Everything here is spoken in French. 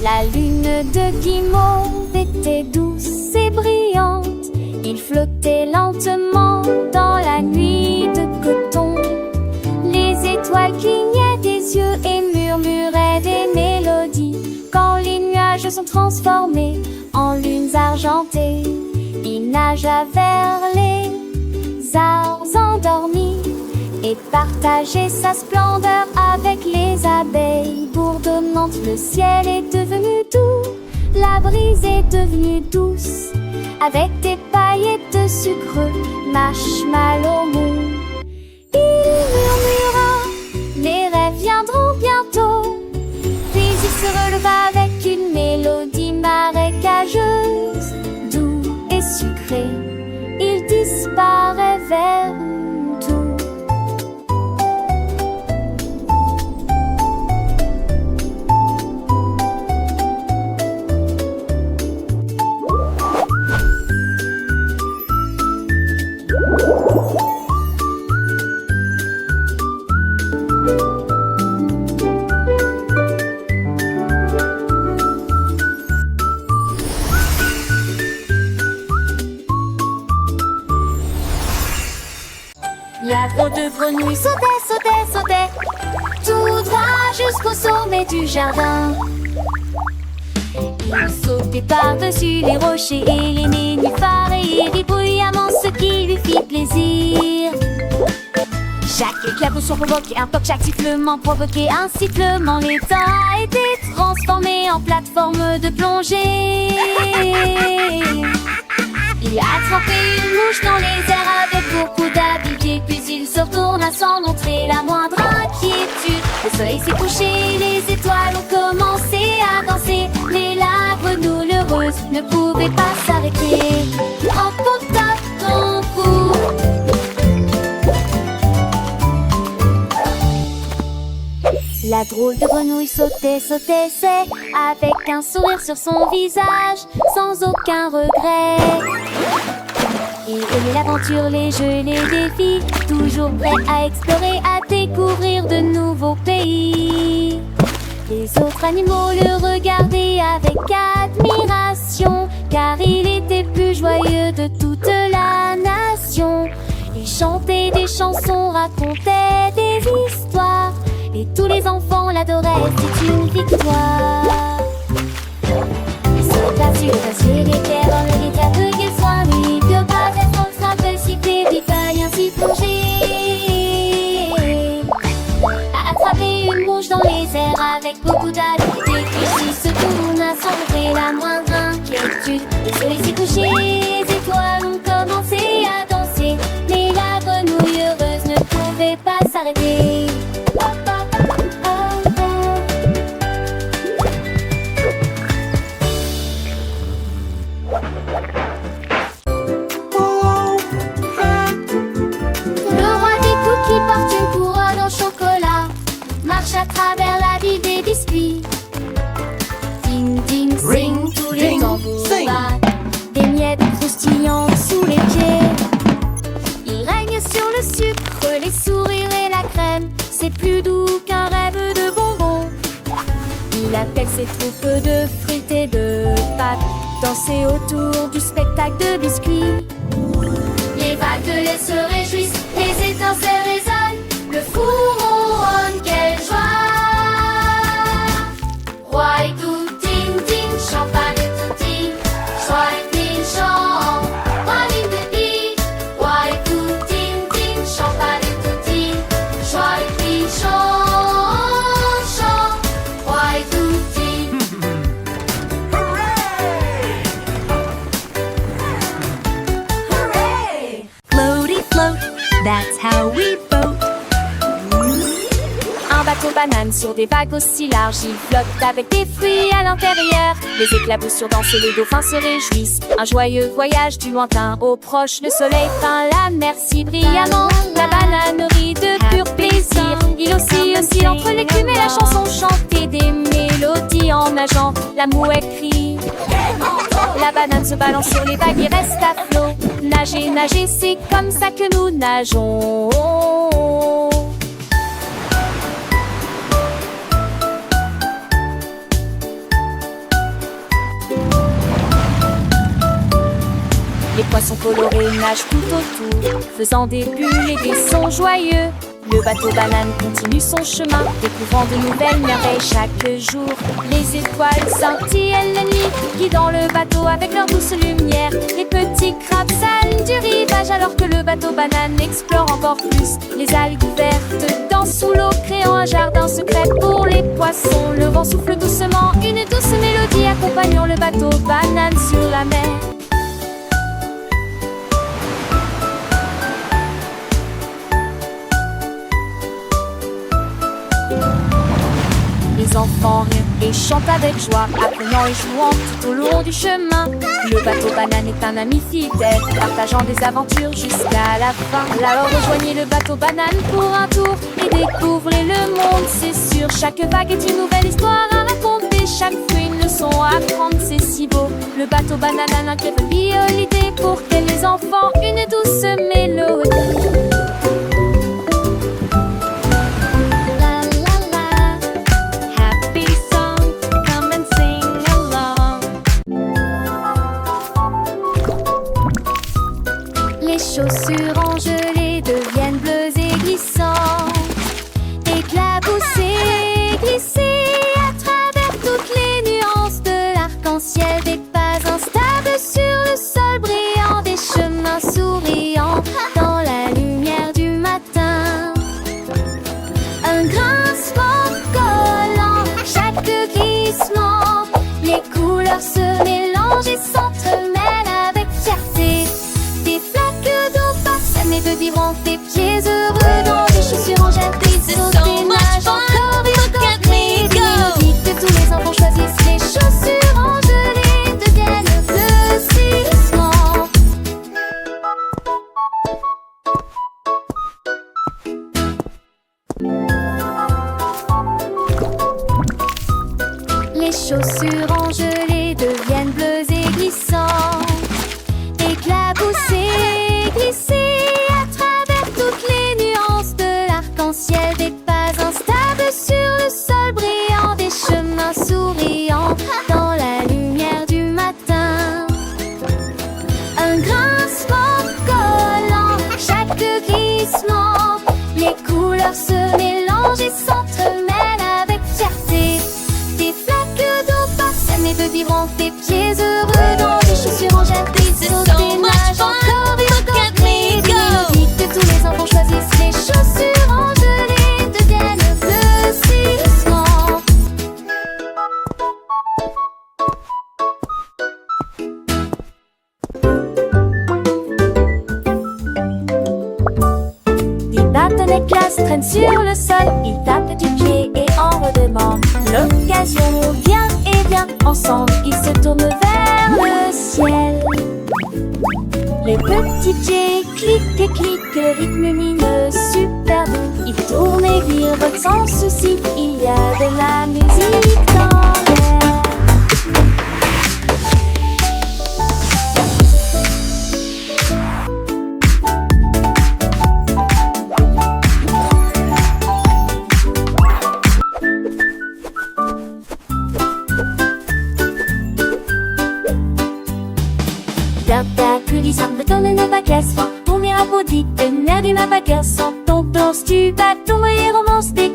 La lune de guimauve était douce et brillante. Il flottait lentement dans la nuit de coton. Les étoiles clignaient des yeux et murmuraient des mélodies. Quand les nuages sont transformés en lunes argentées, il nagea vers les arbres endormis et partageait sa splendeur avec les abeilles bourdonnantes. Le ciel est devenu doux, la brise est devenue douce, avec des paillettes de sucre, marshmallow mou. Il murmura, mes rêves viendront bientôt. Puis il se releva avec une mélodie marécageuse, doux et sucré. Il disparaît vers tout. La drôle de grenouille sautait, sautait, sautait, tout droit jusqu'au sommet du jardin. Il sautait par-dessus les rochers et les nénuphars et il rit bruyamment, ce qui lui fit plaisir. Chaque éclaboussure provoquait un toc, chaque sifflement provoquait un sifflement. L'étang a été transformé en plateforme de plongée. Il a attrapé une mouche dans les airs avec beaucoup d'habileté. Puis il se retourna sans montrer la moindre inquiétude. Le soleil s'est couché, les étoiles ont commencé à danser. Mais la grenouille heureuse ne pouvait pas s'arrêter. Emporta ton cou. La drôle de grenouille sautait, sautait, c'est avec un sourire sur son visage, sans aucun regret. Il aimait l'aventure, les jeux, les défis, toujours prêt à explorer, à découvrir de nouveaux pays. Les autres animaux le regardaient avec admiration, car il était plus joyeux de toute la nation. Il chantait des chansons, racontait des histoires, et tous les enfants l'adoraient, c'est une victoire. C'est facile, les pierres dans le guitare de quel soin, lui, que pas être simple, si baby, pas bien s'y plonger. A attrapé une mouche dans les airs avec beaucoup d'habileté, puis il se tourna sans montrer la moindre inquiétude. Le soleil s'est couché, les étoiles ont commencé à danser, mais la grenouille heureuse ne pouvait pas s'arrêter. À travers la vie des biscuits. Ding ding ring, tous les tambours battent, des miettes croustillantes sous les pieds. Il règne sur le sucre, les sourires et la crème. C'est plus doux qu'un rêve de bonbons. Il appelle ses troupes de frites et de pâtes, danser autour du spectacle de biscuits. Les vagues de lait se réjouissent, les étincelles résonnent, le four ronronne, quelle joie! Roi et tout, ding ding, champagne et touti, joie et ding chant, praline de pie. Roi et tout, ding ding, champagne et touti, joie et ding chant, chant, roi et tout, ding. Hooray! Floaty float, that's how we boat. Un bateau banane sur des vagues aussi larges, il flotte avec des fruits à l'intérieur. Les éclaboussures dansent et les dauphins se réjouissent. Un joyeux voyage du lointain au proche, le soleil peint la mer si brillamment. La banane rit de pur plaisir, il oscille entre l'écume et la chanson chantait des mélodies en nageant. La mouette crie, la banane se balance sur les vagues et reste à flot. Nager, nager, c'est comme ça que nous nageons. poissons colorés nagent tout autour, faisant des bulles et des sons joyeux. Le bateau banane continue son chemin, découvrant de nouvelles merveilles chaque jour. Les étoiles scintillent la nuit, guidant le bateau avec leur douce lumière. Les petits crabes salent du rivage alors que le bateau banane explore encore plus. Les algues vertes dansent sous l'eau, créant un jardin secret pour les poissons. Le vent souffle doucement, une douce mélodie accompagnant le bateau banane sur la mer. Les enfants rient et chantent avec joie, apprenant et jouant tout au long du chemin. Le bateau banane est un ami fidèle, partageant des aventures jusqu'à la fin. Alors rejoignez le bateau banane pour un tour et découvrez le monde, c'est sûr. Chaque vague est une nouvelle histoire à raconter, chaque fruit une leçon à apprendre, c'est si beau. Le bateau banane a l'incroyable l'idée pour que les enfants une douce mélodie. Les chaussures engelées deviennent bleues et glissantes, éclaboussées, glissées à travers toutes les nuances de l'arc-en-ciel. Des pas instables sur le sol brillant, des chemins souriants dans la lumière du matin. Un grincement collant, chaque glissement, les couleurs se mélangent et s'entremêlent avec fierté. Des flaques d'eau passent et de vibrants, des pieds heureux dans des chaussures en jette, des sautés nagent encore et encore. Mais des mélodies que tous les enfants choisissent, les chaussures engelées deviennent bleuissement. Les chaussures engelées deviennent bleues et glissantes, éclaboussées, glissées à travers toutes les nuances de l'arc-en-ciel. Des pas instables sur le sol brillant, des chemins souriants dans la lumière du matin. Un grincement collant, chaque glissement, les couleurs se mélangent et s'entremêlent avec fierté. Des flaques d'eau passent et de vibrants, des pieds heureux dans des chaussures en jette, des sautés nagent encore et encore. Mais des mélodies que tous les enfants choisissent, les chaussures engelées deviennent bleuissement. Des bâtonnets de glace traînent sur le sol, ils tapent du pied et en redemandent. L'occasion vient et vient, ensemble ils se tournent vers le ciel. Les petits pieds cliquent et cliquent, le rythme lumineux super doux. Ils tournent et virevoltent sans souci, il y a de la musique dans l'air. Tourne nos baguettes, ton miracle dit, le nerf du ma baguette, sans ton danse du bateau et romance des